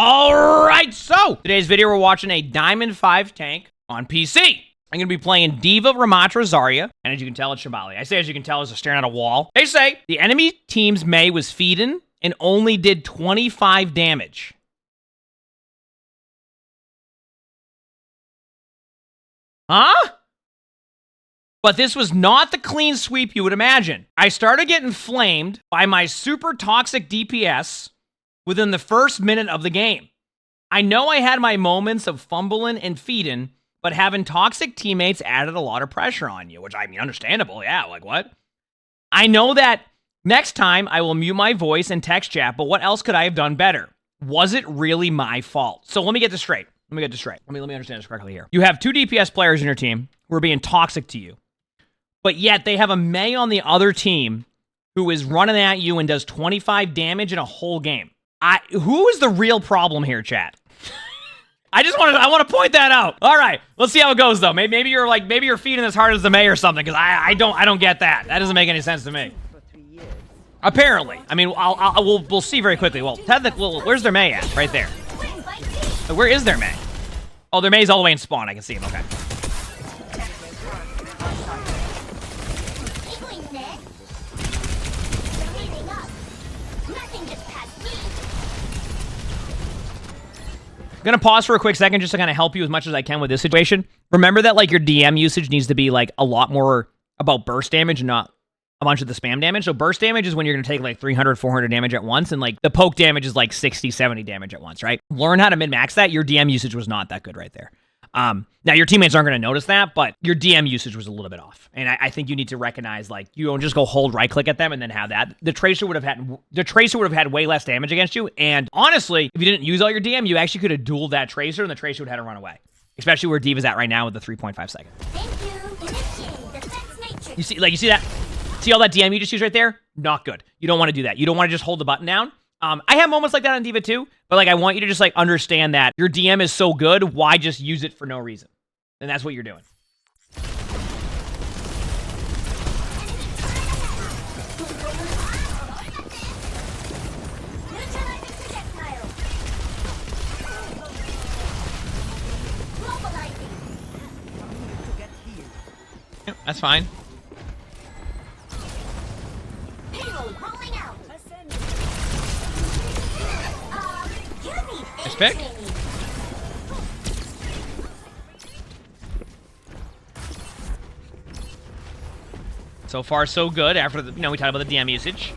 All right, so today's video, we're watching a Diamond 5 tank on PC. I'm going to be playing Diva, Ramattra, Zarya, and as you can tell, it's Shambali. I say as you can tell, as they're staring at a wall. They say the enemy team's Mei was feeding and only did 25 damage. Huh? But this was not the clean sweep you would imagine. I started getting flamed by my super toxic DPS within the first minute of the game. I know I had my moments of fumbling and feeding, but having toxic teammates added a lot of pressure on you, which I mean, understandable. Yeah, like what? I know that next time I will mute my voice and text chat, but what else could I have done better? Was it really my fault? So let me get this straight. Let me understand this correctly here. You have 2 DPS players in your team who are being toxic to you, but yet they have a Mei on the other team who is running at you and does 25 damage in a whole game. Who is the real problem here, chat? I want to point that out. All right, let's see how it goes though. Maybe you're feeding as hard as the Mei or something, because I don't get that. That doesn't make any sense to me. Apparently, I mean, we'll see very quickly. Well, where's their Mei at? Right there. Where is their Mei? Oh, their Mei's all the way in spawn. I can see him. Okay. I'm gonna pause for a quick second just to kind of help you as much as I can with this situation. Remember that like your DM usage needs to be like a lot more about burst damage and not a bunch of the spam damage. So burst damage is when you're gonna take like 300, 400 damage at once, and like the poke damage is like 60, 70 damage at once, right? Learn how to min-max that. Your DM usage was not that good right there. Now your teammates aren't gonna notice that, but your DM usage was a little bit off. And I think you need to recognize, like, you don't just go hold right click at them and then have that. The Tracer would have had way less damage against you. And honestly, if you didn't use all your DM, you actually could have dueled that Tracer and the Tracer would have had to run away. Especially where Diva's at right now with the 3.5 seconds. You see that? See all that DM you just used right there? Not good. You don't want to do that. You don't want to just hold the button down. I have moments like that on Diva too, but like I want you to just like understand that your DM is so good, why just use it for no reason? And that's what you're doing. Yep, that's fine. Nice pick. So far, so good. After the, we talked about the DM usage.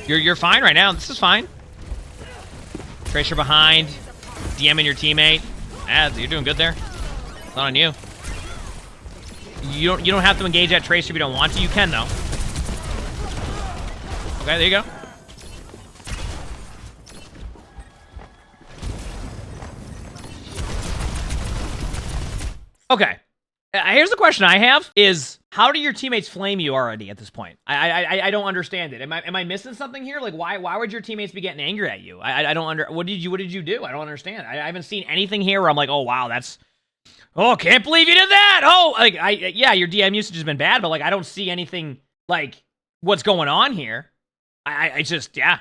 You're fine right now. This is fine. Tracer behind, DMing your teammate. You're doing good there. It's not on you. You don't have to engage that Tracer if you don't want to. You can though. Okay, there you go. Okay. Here's the question I have is, how do your teammates flame you already at this point? I don't understand it. Am I missing something here? Like why would your teammates be getting angry at you? I don't what did you do? I don't understand. I haven't seen anything here where I'm like, oh wow, can't believe you did that. Oh, like yeah, your DM usage has been bad, but like I don't see anything like what's going on here. I just, yeah.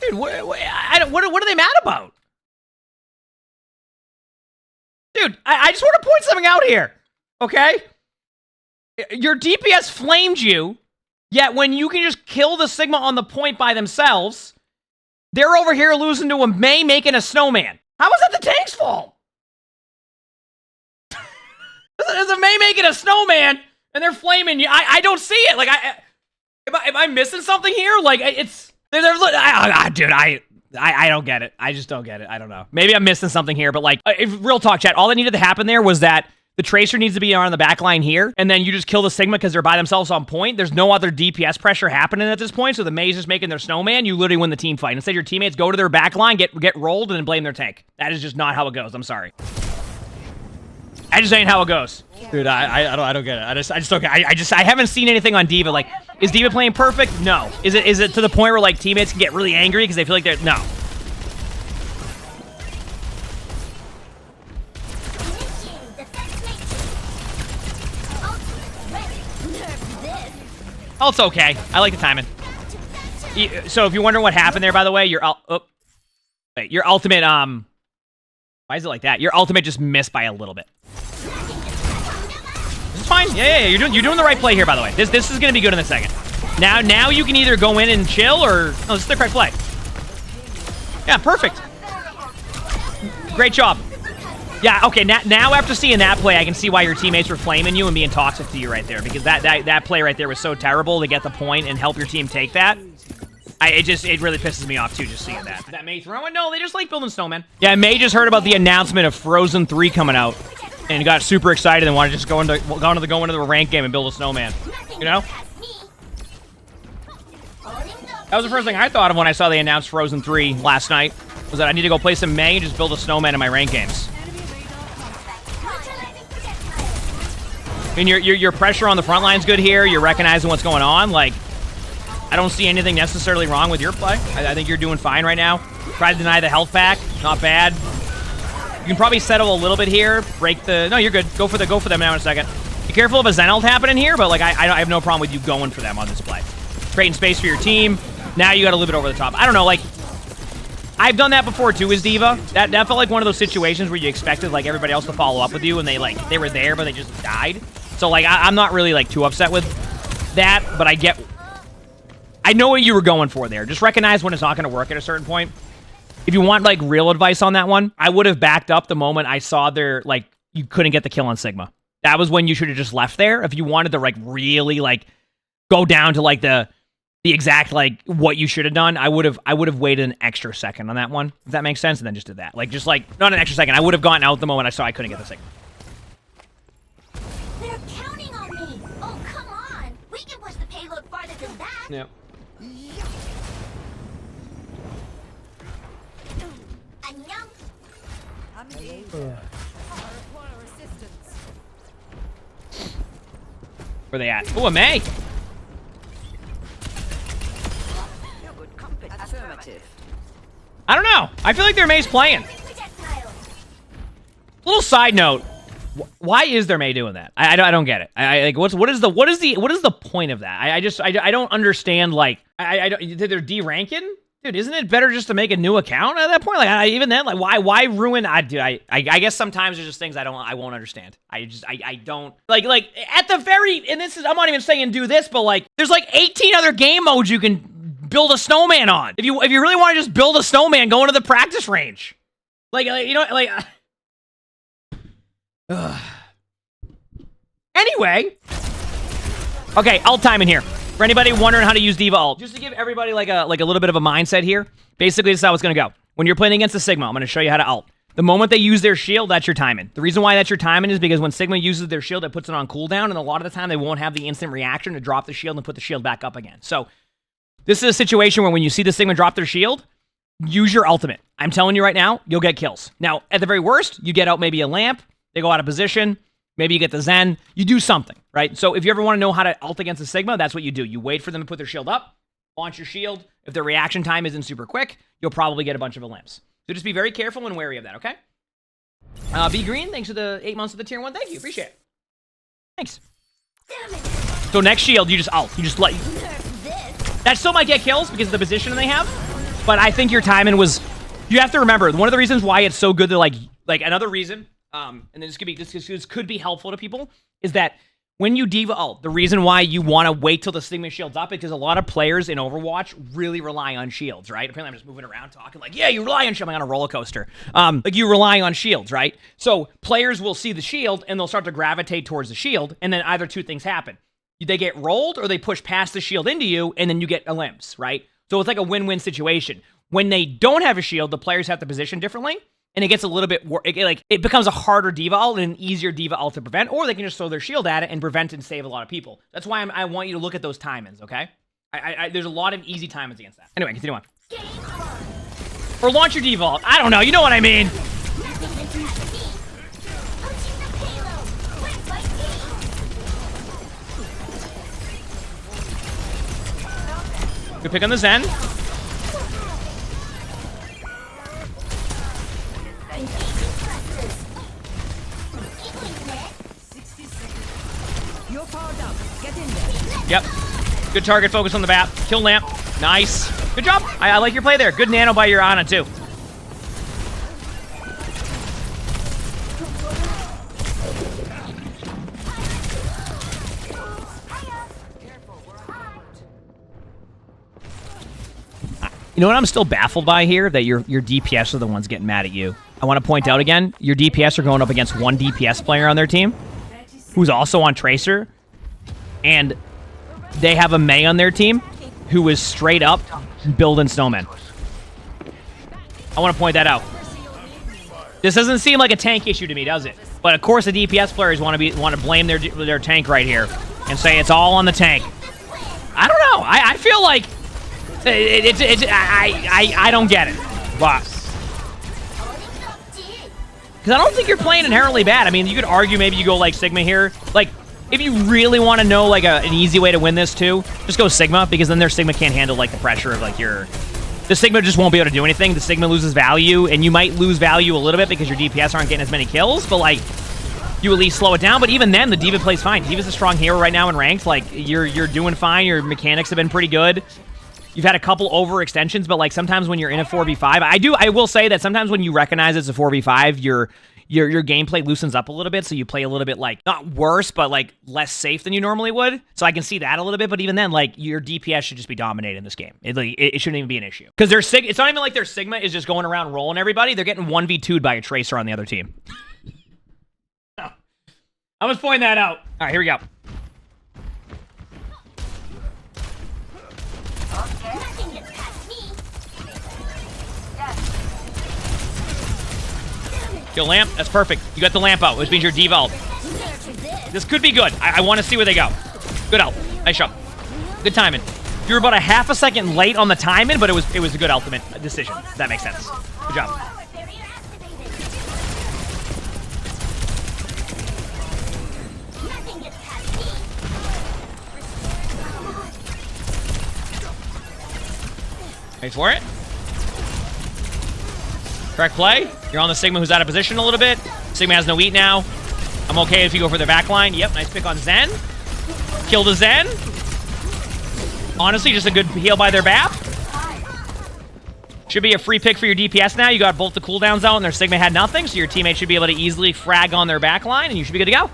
Dude, what are they mad about? Dude, I just want to point something out here, okay? Your DPS flamed you, yet when you can just kill the Sigma on the point by themselves, they're over here losing to a Mei making a snowman. How is that the tank's fault? There's a Mei making a snowman, and they're flaming you. I don't see it. Like, am I missing something here? Like, it's... Dude, I don't get it. I just don't get it. I don't know. Maybe I'm missing something here, but like, if, real talk, chat, all that needed to happen there was that the Tracer needs to be on the back line here, and then you just kill the Sigma because they're by themselves on point. There's no other DPS pressure happening at this point, so the Mage is making their snowman. You literally win the team fight. Instead, your teammates go to their back line, get rolled, and then blame their tank. That is just not how it goes. I'm sorry. I just ain't how it goes. Dude, I don't get it. I just don't get it. I haven't seen anything on Diva. Like, is Diva playing perfect? No. Is it to the point where, like, teammates can get really angry because they feel like they're... No. Oh, it's okay. I like the timing. So if you wonder what happened there, by the way, your ultimate, why is it like that? Your ultimate just missed by a little bit. This is fine. Yeah. You're doing the right play here, by the way. This is gonna be good in a second. Now you can either go in and chill or this is the correct play. Yeah, perfect. Great job. Yeah, okay, now after seeing that play, I can see why your teammates were flaming you and being toxic to you right there, because that play right there was so terrible to get the point and help your team take that. It really pisses me off, too, just seeing that. Is that May throwing? No, they just like building snowmen. Yeah, May just heard about the announcement of Frozen 3 coming out and got super excited and wanted to just go into the rank game and build a snowman. You know? That was the first thing I thought of when I saw they announced Frozen 3 last night, was that I need to go play some May and just build a snowman in my rank games. I mean, your pressure on the front line's good here. You're recognizing what's going on. Like, I don't see anything necessarily wrong with your play. I think you're doing fine right now. Try to deny the health pack. Not bad. You can probably settle a little bit here. Break the... No, you're good. Go for them now in a second. Be careful of a Zen ult happening here, but, like, I have no problem with you going for them on this play. Creating space for your team. Now you got to live it over the top. I don't know, like... I've done that before, too, as Diva. That felt like one of those situations where you expected, like, everybody else to follow up with you, and they were there, but they just died. So, like, I'm not really, like, too upset with that, but I know what you were going for there. Just recognize when it's not going to work at a certain point. If you want, like, real advice on that one, I would have backed up the moment I saw you couldn't get the kill on Sigma. That was when you should have just left there. If you wanted to, like, really, like, go down to, like, the exact, like, what you should have done, I would have waited an extra second on that one, if that makes sense, and then just did that. Like, not an extra second. I would have gotten out the moment I saw I couldn't get the Sigma. They're counting on me. Oh, come on. We can push the payload farther than that. Yep. Where they at? Oh, a May. I don't know. I feel like their May's playing. Little side note. Why is their May doing that? I don't get it. Like what is the point of that? I don't understand. Like they're D-ranking, dude. Isn't it better just to make a new account at that point? Like even then, like why ruin? I guess sometimes there's just things I won't understand. I don't like at the very, and this is, I'm not even saying do this, but like there's like 18 other game modes you can build a snowman on. If you really want to just build a snowman, go into the practice range. Like you know, like. Anyway, okay, ult time in here. For anybody wondering how to use Diva ult, just to give everybody like a little bit of a mindset here. Basically, this is how it's gonna go. When you're playing against a Sigma, I'm gonna show you how to ult. The moment they use their shield, that's your timing. The reason why that's your timing is because when Sigma uses their shield, it puts it on cooldown, and a lot of the time they won't have the instant reaction to drop the shield and put the shield back up again. So this is a situation where when you see the Sigma drop their shield, use your ultimate. I'm telling you right now, you'll get kills. Now, at the very worst, you get out maybe a lamp. They go out of position. Maybe you get the Zen. You do something, right? So if you ever want to know how to ult against a Sigma, that's what you do. You wait for them to put their shield up, launch your shield. If their reaction time isn't super quick, you'll probably get a bunch of lamps. So just be very careful and wary of that, okay? B Green, thanks for the 8 months of the tier 1. Thank you. Appreciate it. Thanks. So next shield, you just ult. You just let... That still might get kills because of the position they have, but I think your timing was... You have to remember, one of the reasons why it's so good to like another reason... and this could be helpful to people, is that when you Diva ult, the reason why you want to wait till the Sigma shield's up is because a lot of players in Overwatch really rely on shields, right? Apparently I'm just moving around talking like, yeah, you rely on shields. I'm on a roller coaster. Like you rely on shields, right? So players will see the shield and they'll start to gravitate towards the shield, and then either two things happen. They get rolled or they push past the shield into you, and then you get a limbs, right? So it's like a win-win situation. When they don't have a shield, the players have to position differently, and it gets a little bit it becomes a harder Diva ult and an easier Diva ult to prevent, or they can just throw their shield at it and prevent and save a lot of people. That's why I want you to look at those time-ins, okay? There's a lot of easy time-ins against that. Anyway, continue on. Or launch your Diva ult. I don't know, you know what I mean. Good pick on the Zen. Yep. Good target focus on the bat. Kill lamp. Nice. Good job. I like your play there. Good nano by your Ana, too. You know what I'm still baffled by here? That your DPS are the ones getting mad at you. I want to point out again, your DPS are going up against one DPS player on their team, who's also on Tracer, and they have a Mei on their team who is straight up building snowmen. I want to point that out. This doesn't seem like a tank issue to me, does it? But of course, the DPS players want to blame their tank right here and say it's all on the tank. I don't know. I feel like I don't get it. But because I don't think you're playing inherently bad. I mean, you could argue maybe you go like Sigma here. Like, if you really want to know like an easy way to win this too, just go Sigma, because then their Sigma can't handle like the pressure of like the Sigma just won't be able to do anything. The Sigma loses value, and you might lose value a little bit because your DPS aren't getting as many kills, but like you at least slow it down. But even then, the Diva plays fine. Diva's a strong hero right now in ranked. Like you're doing fine. Your mechanics have been pretty good. You've had a couple overextensions, but like sometimes when you're in a 4v5, I will say that sometimes when you recognize it's a 4v5, your gameplay loosens up a little bit, so you play a little bit like not worse, but like less safe than you normally would. So I can see that a little bit, but even then, like your DPS should just be dominating this game. It shouldn't even be an issue because it's not even like their Sigma is just going around rolling everybody. They're getting 1v2'd by a Tracer on the other team. I was pointing that out. All right, here we go. Kill lamp. That's perfect. You got the lamp out, which means your Diva ult. This could be good. I want to see where they go. Good ult. Nice shot. Good timing. You were about a half a second late on the timing, but it was a good ultimate decision. If that makes sense. Good job. Wait for it. Correct play. You're on the Sigma who's out of position a little bit. Sigma has no eat now. I'm okay if you go for the back line. Yep, nice pick on Zen. Kill the Zen. Honestly, just a good heal by their BAP. Should be a free pick for your DPS now. You got both the cooldowns out and their Sigma had nothing, so your teammate should be able to easily frag on their back line, and you should be good to go.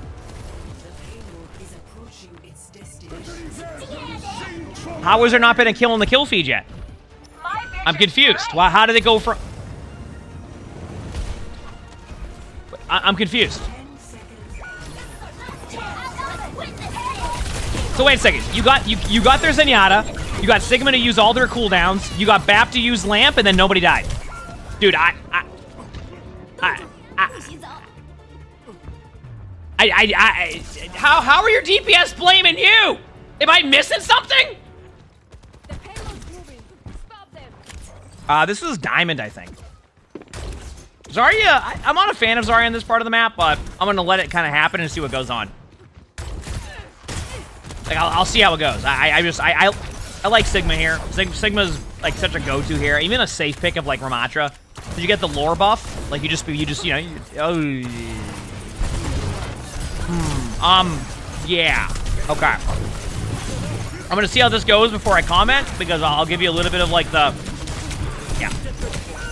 How has there not been a kill on the kill feed yet? I'm confused. Well, how did it go from... I'm confused. So wait a second. You got their Zenyatta. You got Sigma to use all their cooldowns. You got BAP to use Lamp, and then nobody died. Dude, how are your DPS blaming you? Am I missing something? This was Diamond, I think. Zarya, I'm not a fan of Zarya in this part of the map, but I'm going to let it kind of happen and see what goes on. Like, I'll see how it goes. I like Sigma here. Sigma's, like, such a go-to here. Even a safe pick of, like, Ramattra. Did you get the lore buff? Like, you know, yeah. Okay. I'm going to see how this goes before I comment, because I'll give you a little bit of, like, the... Yeah.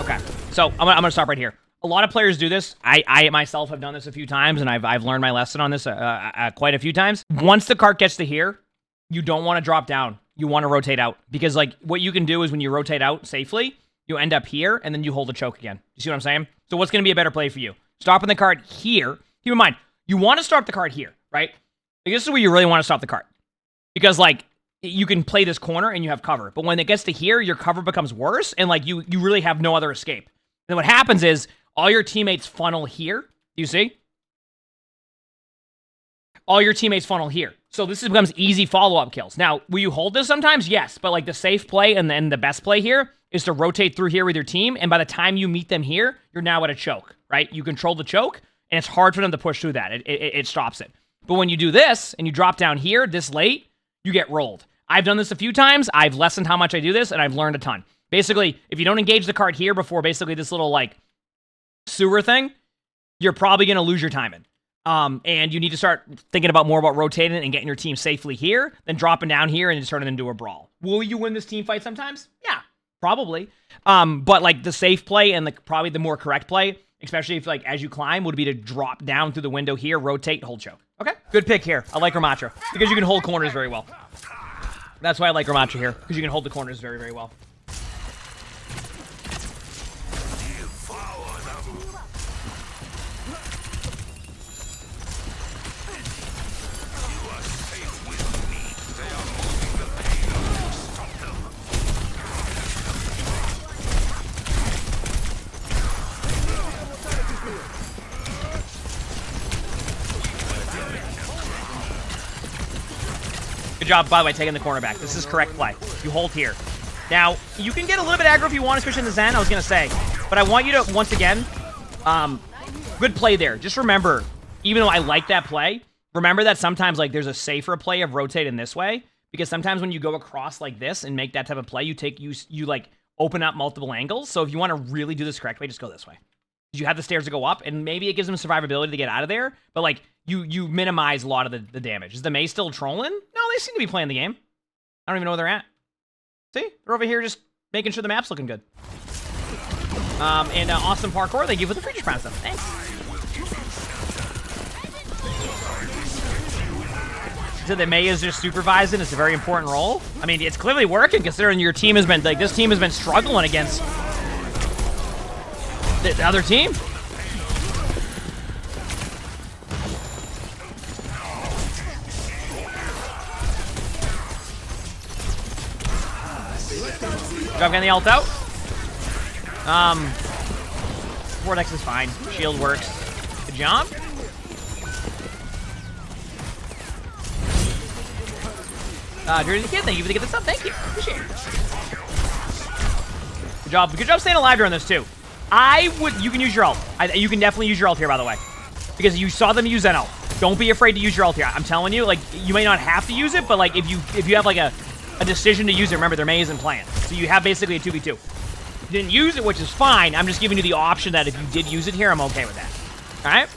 Okay. So, I'm going to stop right here. A lot of players do this. I myself have done this a few times, and I've learned my lesson on this quite a few times. Once the cart gets to here, you don't want to drop down. You want to rotate out. Because, like, what you can do is when you rotate out safely, you end up here, and then you hold a choke again. You see what I'm saying? So what's going to be a better play for you? Stopping the cart here. Keep in mind, you want to stop the cart here, right? Like, this is where you really want to stop the cart. Because, like, you can play this corner and you have cover. But when it gets to here, your cover becomes worse, and like you really have no other escape. And what happens is all your teammates funnel here. You see? All your teammates funnel here. So this becomes easy follow-up kills. Now, will you hold this sometimes? Yes, but like the safe play and then the best play here is to rotate through here with your team, and by the time you meet them here, you're now at a choke, right? You control the choke, and it's hard for them to push through that. It stops it. But when you do this, and you drop down here this late, you get rolled. I've done this a few times. I've lessened how much I do this, and I've learned a ton. Basically, if you don't engage the card here before basically this little, like, sewer thing, you're probably going to lose your timing. And you need to start thinking more about rotating and getting your team safely here, than dropping down here and just turning it into a brawl. Will you win this team fight sometimes? Yeah, probably. But, like, the safe play and probably the more correct play, especially if, like, as you climb, would be to drop down through the window here, rotate, hold choke. Okay, good pick here. I like Ramattra because you can hold corners very well. That's why I like Ramattra here, because you can hold the corners very, very well. Good job, by the way, taking the corner back. This is correct play. You hold here. Now, you can get a little bit aggro if you want, especially in the Zen, I was going to say. But I want you to, once again, good play there. Just remember, even though I like that play, remember that sometimes like there's a safer play of rotating this way. Because sometimes when you go across like this and make that type of play, you like open up multiple angles. So if you want to really do this correctly, just go this way. You have the stairs to go up, and maybe it gives them survivability to get out of there. But like, you minimize a lot of the damage. Is the Mei still trolling? No, they seem to be playing the game. I don't even know where they're at. See? They're over here just making sure the map's looking good. And awesome parkour. Thank you for the feature prime stuff. Thanks. So the Mei is just supervising. It's a very important role. I mean, it's clearly working considering your team has been, like, this team has been struggling against the other team. Job getting the ult out. Vortex is fine. Shield works. Good job. Dirty the Kid, thank you for the this up. Thank you. Appreciate it. Good job. Good job staying alive during this too. You can use your ult. You can definitely use your ult here, by the way. Because you saw them use that ult. Don't be afraid to use your ult here. I'm telling you, like, you may not have to use it, but like if you have like a decision to use it, remember their Mei isn't playing. So you have basically a 2v2. You didn't use it, which is fine. I'm just giving you the option that if you did use it here, I'm okay with that. Alright?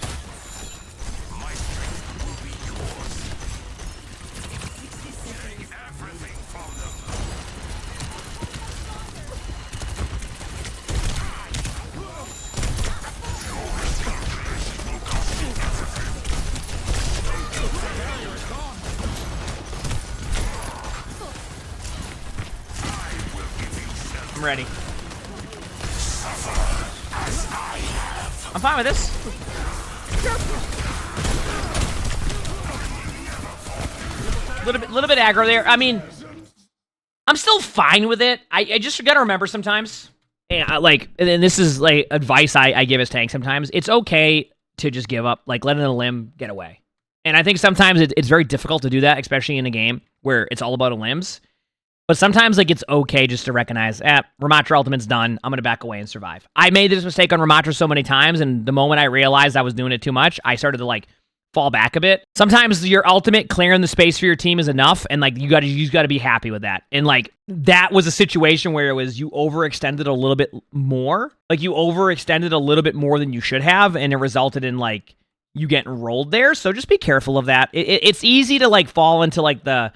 I'm ready. I'm fine with this. Little bit aggro there. I mean, I'm still fine with it. I just gotta remember sometimes, and this is like advice I give as tank sometimes. It's okay to just give up, like letting a limb get away. And I think sometimes it's very difficult to do that, especially in a game where it's all about a limbs. But sometimes, like, it's okay just to recognize, Ramattra ultimate's done. I'm going to back away and survive. I made this mistake on Ramattra so many times, and the moment I realized I was doing it too much, I started to, like, fall back a bit. Sometimes your ultimate clearing the space for your team is enough, and, like, you got to be happy with that. And, like, that was a situation where it was you overextended a little bit more. Like, you overextended a little bit more than you should have, and it resulted in, like, you getting rolled there. So just be careful of that. It's easy to, like, fall into, like, the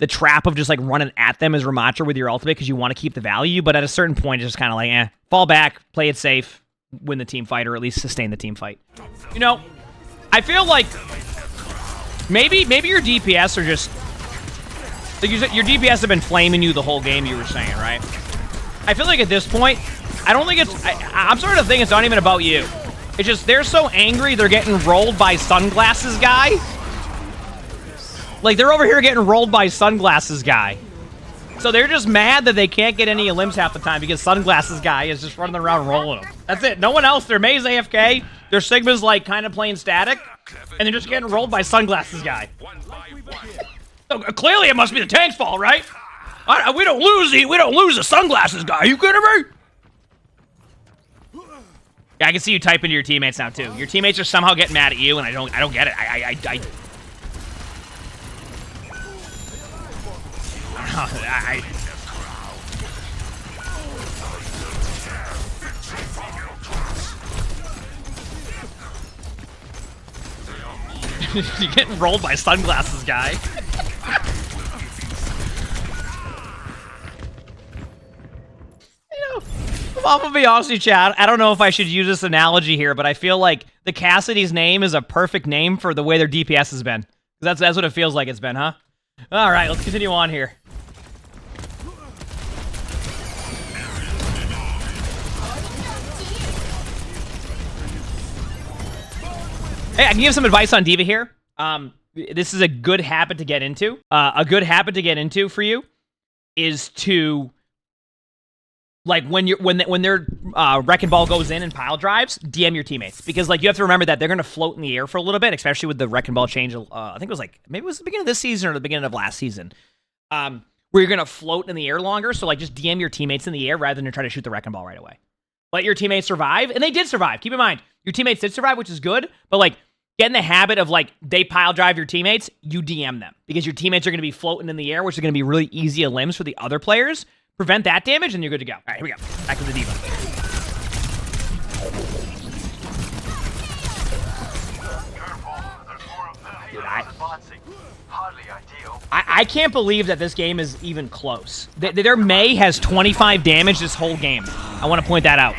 trap of just like running at them as Ramattra with your ultimate because you want to keep the value, but at a certain point, it's just kind of like, fall back, play it safe, win the team fight, or at least sustain the team fight. You know, I feel like maybe your DPS are just, like your DPS have been flaming you the whole game, you were saying, right? I feel like at this point, I don't think I'm sort of thinking it's not even about you. It's just they're so angry they're getting rolled by sunglasses guy Like, they're over here getting rolled by Sunglasses Guy. So they're just mad that they can't get any limbs half the time because Sunglasses Guy is just running around rolling them. That's it. No one else. Their May's AFK. Their Sigma's, like, kind of playing static. And they're just getting rolled by Sunglasses Guy. So, clearly, it must be the tank's fault, right? We don't lose the Sunglasses Guy. Are you kidding me? Yeah, I can see you typing to your teammates now, too. Your teammates are somehow getting mad at you, and I don't get it. You're getting rolled by Sunglasses Guy. I'm gonna be honest with you, Chad. I don't know if I should use this analogy here, but I feel like the Cassidy's name is a perfect name for the way their DPS has been. That's what it feels like it's been, huh? All right, let's continue on here. Hey, I can give some advice on Diva here. This is a good habit to get into. A good habit to get into for you is to, like, when their wrecking ball goes in and pile drives, DM your teammates, because, like, you have to remember that they're gonna float in the air for a little bit, especially with the wrecking ball change. I think it was like maybe it was the beginning of this season or the beginning of last season, where you're gonna float in the air longer. So, like, just DM your teammates in the air rather than try to shoot the wrecking ball right away. Let your teammates survive, and they did survive. Keep in mind, your teammates did survive, which is good, but, like, get in the habit of, like, they pile drive your teammates, you DM them, because your teammates are going to be floating in the air, which is going to be really easy limbs for the other players. Prevent that damage, and you're good to go. All right, here we go. Back to the Diva. Dude, I can't believe that this game is even close. Their May has 25 damage this whole game. I want to point that out.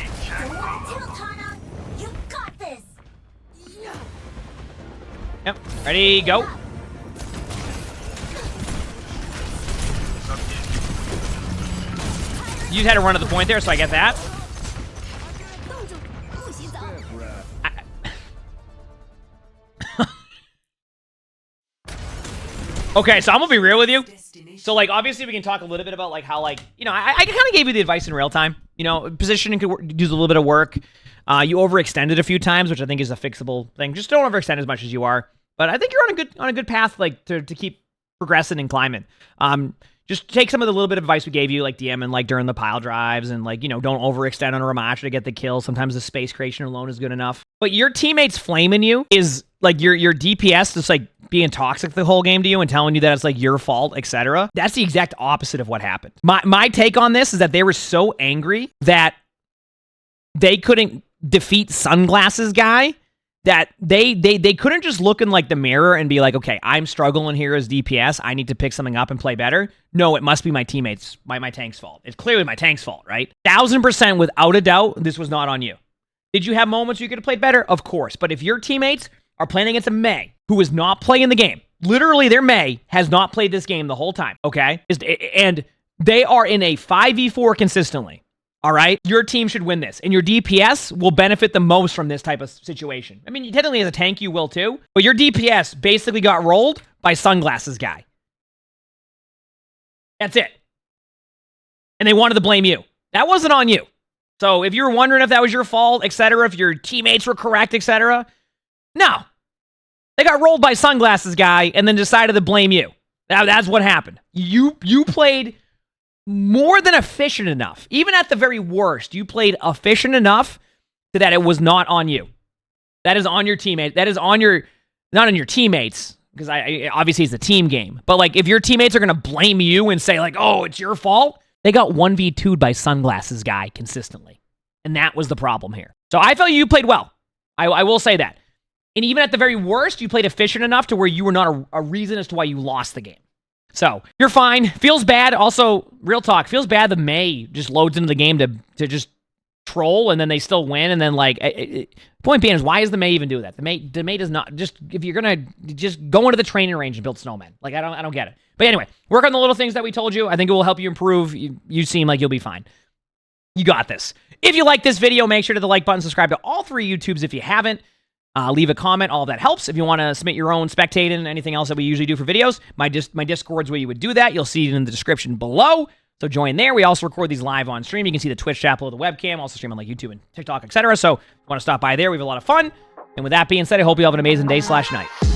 Yep. Ready, go. You just had to run to the point there, so I get that. Okay, so I'm gonna be real with you. So, like, obviously we can talk a little bit about, like, how, like, you know, I kind of gave you the advice in real time. You know, positioning could do a little bit of work. You overextended a few times, which I think is a fixable thing. Just don't overextend as much as you are. But I think you're on a good path, like, to keep progressing and climbing. Just take some of the little bit of advice we gave you, like DMing, like, during the pile drives, and, like, you know, don't overextend on a Ramattra to get the kill. Sometimes the space creation alone is good enough. But your teammates flaming you is, like, your DPS just, like, being toxic the whole game to you and telling you that it's, like, your fault, etc. That's the exact opposite of what happened. My take on this is that they were so angry that they couldn't defeat Sunglasses Guy, that they couldn't just look in, like, the mirror and be like, okay, I'm struggling here as DPS. I need to pick something up and play better. No, it must be my teammates, my tank's fault. It's clearly my tank's fault, right? 1000% without a doubt, this was not on you. Did you have moments where you could have played better? Of course. But if your teammates are playing against a May who is not playing the game, literally their May has not played this game the whole time, okay? And they are in a 5v4 consistently. All right, your team should win this, and your DPS will benefit the most from this type of situation. I mean, technically as a tank, you will too, but your DPS basically got rolled by Sunglasses Guy. That's it. And they wanted to blame you. That wasn't on you. So if you're wondering if that was your fault, etc., if your teammates were correct, etc., no. They got rolled by Sunglasses Guy and then decided to blame you. That's what happened. You played more than efficient enough. Even at the very worst, you played efficient enough so that it was not on you. That is on your teammate. That is on your, not on your teammates, because obviously it's a team game. But, like, if your teammates are going to blame you and say, like, oh, it's your fault, they got 1v2'd by Sunglasses Guy consistently. And that was the problem here. So I felt you played well. I will say that. And even at the very worst, you played efficient enough to where you were not a reason as to why you lost the game. So, you're fine. Feels bad. Also, real talk, feels bad the May just loads into the game to just troll, and then they still win, and then, like, point being is, why does the May even do that? The May does not, just, if you're gonna just go into the training range and build snowmen. Like, I don't get it. But anyway, work on the little things that we told you. I think it will help you improve. You seem like you'll be fine. You got this. If you like this video, make sure to hit the like button, subscribe to all 3 YouTubes if you haven't. Leave a comment. All of that helps. If you want to submit your own spectating and anything else that we usually do for videos, my Discord's where you would do that. You'll see it in the description below. So join there. We also record these live on stream. You can see the Twitch chat below the webcam. Also stream on like YouTube and TikTok, etc. So if you want to stop by there, we have a lot of fun. And with that being said, I hope you have an amazing day/night.